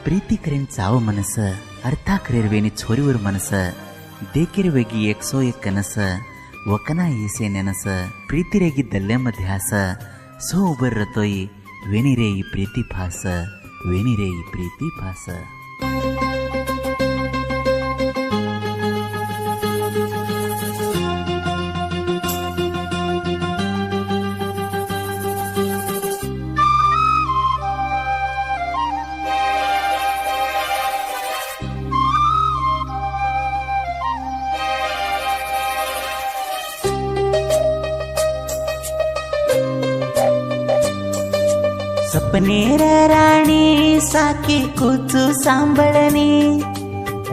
ಪ್ರೀತಿ ಕರೆನ್ ಸಾವು ಮನಸ್ಸ ಅರ್ಥ ಕರೆರ್ವೇನಿ ಚೋರಿವರು ಮನಸ್ಸ ದೇಕಿರುವೆಗಿ ಎಕ್ಸೋ ಎಕ್ ಕನಸ ಒಕನ ಈಸೆ ನೆನಸ ಪ್ರೀತಿರೇಗಿದ್ದಲ್ಲೇ ಮಧ್ಯಾಸ ಸೋ ಬರ್ರತೋಯಿ ವೆನಿರೇ ಈ ಪ್ರೀತಿ ಫಾಸ ವೆನಿರೇ ಈ ಪ್ರೀತಿ ಫಾಸ. सपनेर राणी साकी कुचू सांभळणी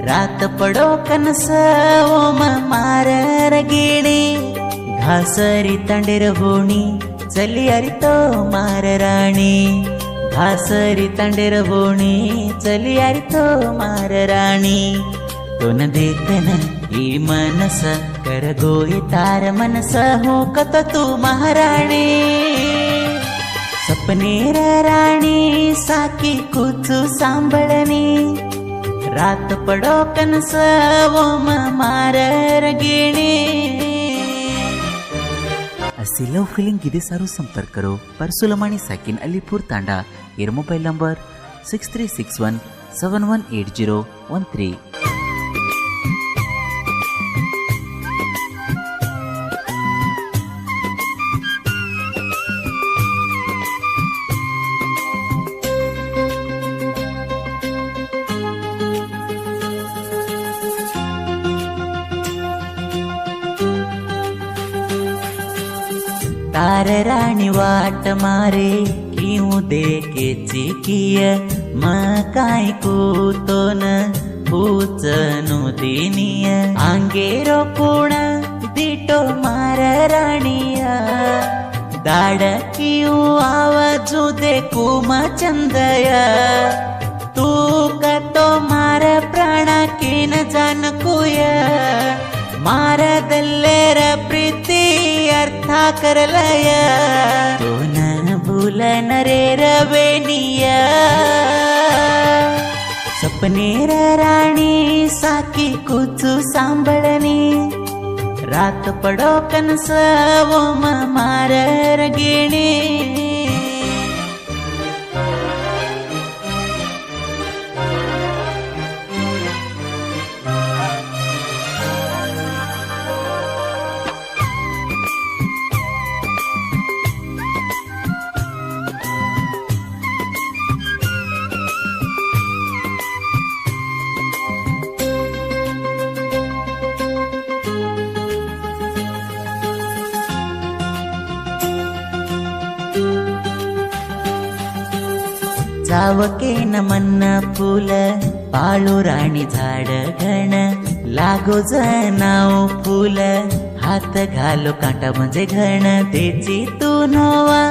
रात पडो कनस ओम मारर गिणी घासरी तंडेर होणी चली अरितो मार राणी घासरी तंडेर होणी चली अरितो मार राणी तोन देखन ई मनस कर गोई तार मनस हो कत तू महाराणी. सपनेर राणी साकी कुचू सांभळणी रात पडो कनस ओम मारर गिणी. असे लव फिलिंग गिदे सारू संपर्क करो परसुलमानी साकिन अलीपुर तांडा. इर मोबाइल नंबर 6361718013. तार राणी वाट मारे क्यों देखे चिकिय मकाई कूतोन पूचनु दिनिय आंगेरो पुण दिटो मार राणिया दाड क्यों आवाजू दे कुम चंदय तू कतो मार प्राणा केन जानकुय मारदल्लेर प्रीति अर्थ करलय तो न भूलन रे रवेनिय. सपनेर राणी साकी कुचू सांभळणी रात पडो कनस ओम मारर गिणी. जावके न मन फूल पाळू राणी झाड घण लागो जनाव फूल हात घालो कांटा म्हणजे घण त्याची तू नोवा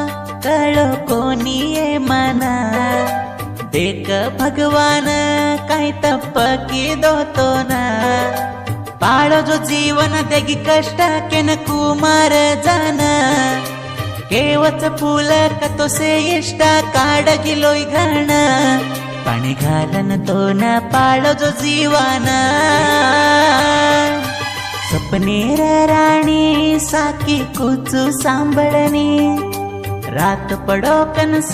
कळो कोणी ये मना देख भगवान काय तपकी दोतो ना पाळो जो जीवन देगी कष्ट केन कुमार जान केवच फूल कतो से इष्टा काड गिलोय घण पाणी घालन तो न पाळो जो जीवन. सपनेर राणी साकी कुचू सांभळणी रात पडो कनस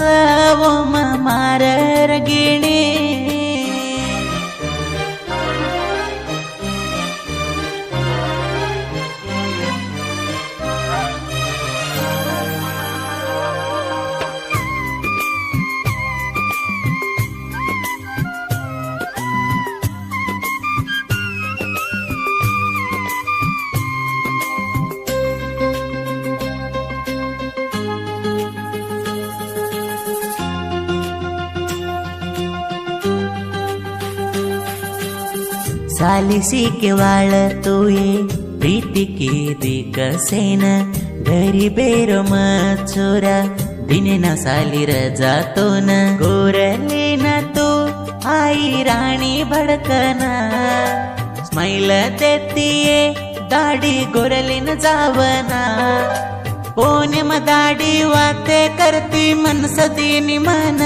ओम मारर गिणी. सालिसी के वाळ तुये प्रीति की दिकसेन घरी बेरो मचोरा दिने न साली रजा तो न गोरली न तू आई राणी भडकना स्माइल देतीये दाढी गोरलीन जावना पोने दाढी वाते करती मनसदीनी मन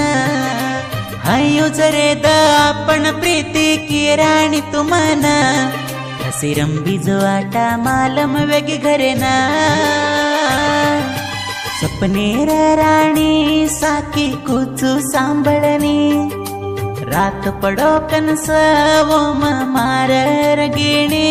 हायो जरेद आपण प्रीती की राणी तुमन हसिरंबी जो आटा मालम वेगी घरे ना सपनेर राणी साकी कुचू सांभळणी रात पडो कनस ओम मार रगिणी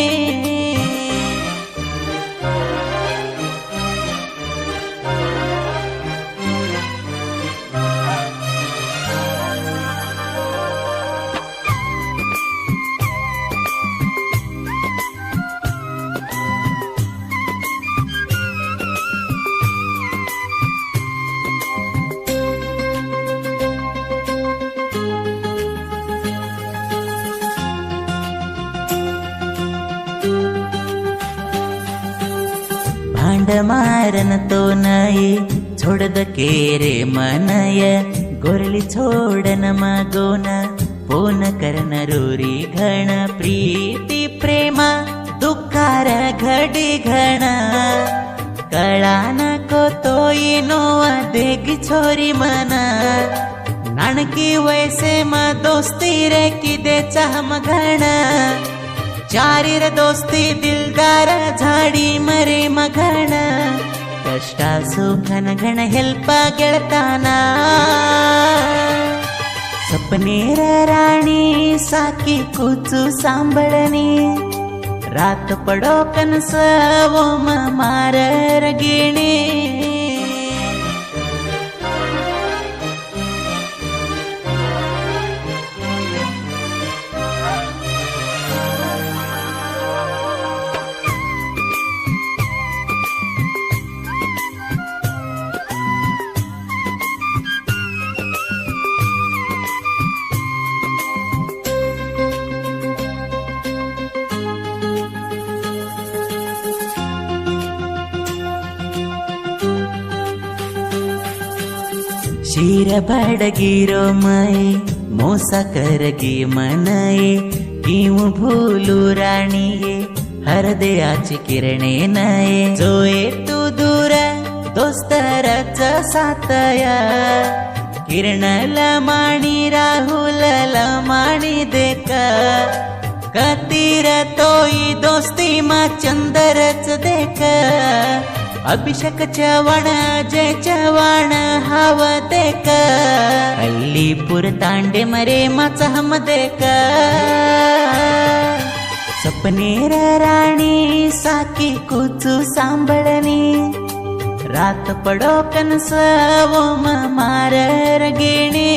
भांड मारन तो नये छोड़द केरे मनय गोरली छोडन मागोन पोन करन रूरी घण प्रीती प्रेम दुःखार घडी घण कळा नको तोई नोवा देगी छोरी मन नाणकी वैसे मा दोस्ती रे किदे चाहम घण चारीर दोस्ती दिलदार झाडी मरे मघण कष्टा सुखन घण हेल्प ಗೆಳತಾನ सपनेर राणी साकी कुचू सांभळणी रात पडो कनस ओम मार रगिणी शीर बडगिरो मय मोसा करगी मनये किव भूलू राणीये हरदयाची किरणे नये जोये तू दूर दोस्तरच सातय किरणल माणी राहुलल माणी देक कतीर तोई दोस्ती मा चंदरच देख अभिषेक चव्हाण जय चव्हाण हाव देक अल्लीपूर तांडे मरे माचा हम देक सपनेर राणी साकी कुचू सांभळणी रात पडो कनस ओम मार रगिणी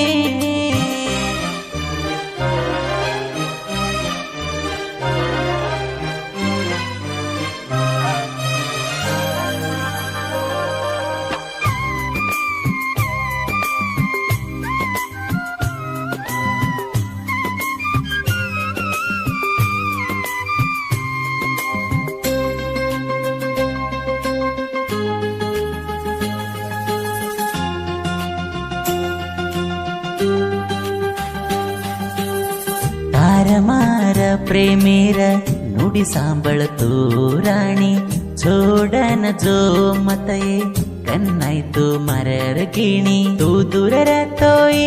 ಮಾರ ಪ್ರೇಮೇರ ನುಡಿ ಸಾಂಬಳತು ರಾಣಿ छोडन जो मतये कन्नाಯ್ತು ಮರರ ಗಿಣಿ तू दूरर तोई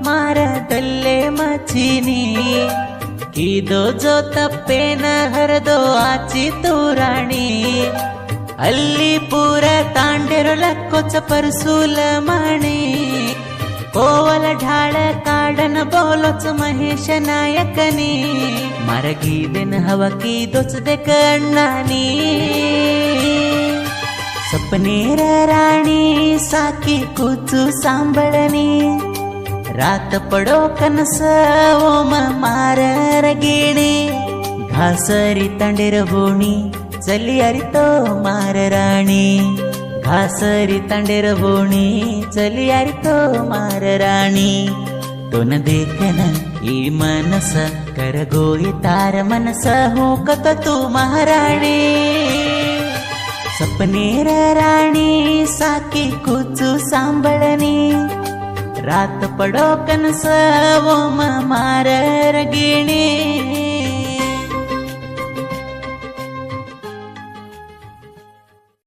मार दल्ले मचिनी कीदो जो तप्पेन हरदो आची तू राणी अल्लीपूर तांडेरो लक्कोच परसूल माणी कोवल ढाळ काढन बोलोच महेश नायकनी मरगीदेन हवकी दोच देक अण्णानी सपनेर राणी साकी कुचू सांभळणी रात पडो कनस ओम मार रगिणी घासरी तांडेर बोणी चली अरितो मार राणी घासरी तांडेर बोणी चली अरितो मार राणी दोन देखन ई मनस करगोई तार मनस हो कत तू महाराणी सपनेर राणी साकी कुचू सांभळणी रात पडो कनस ओम मार रगिणी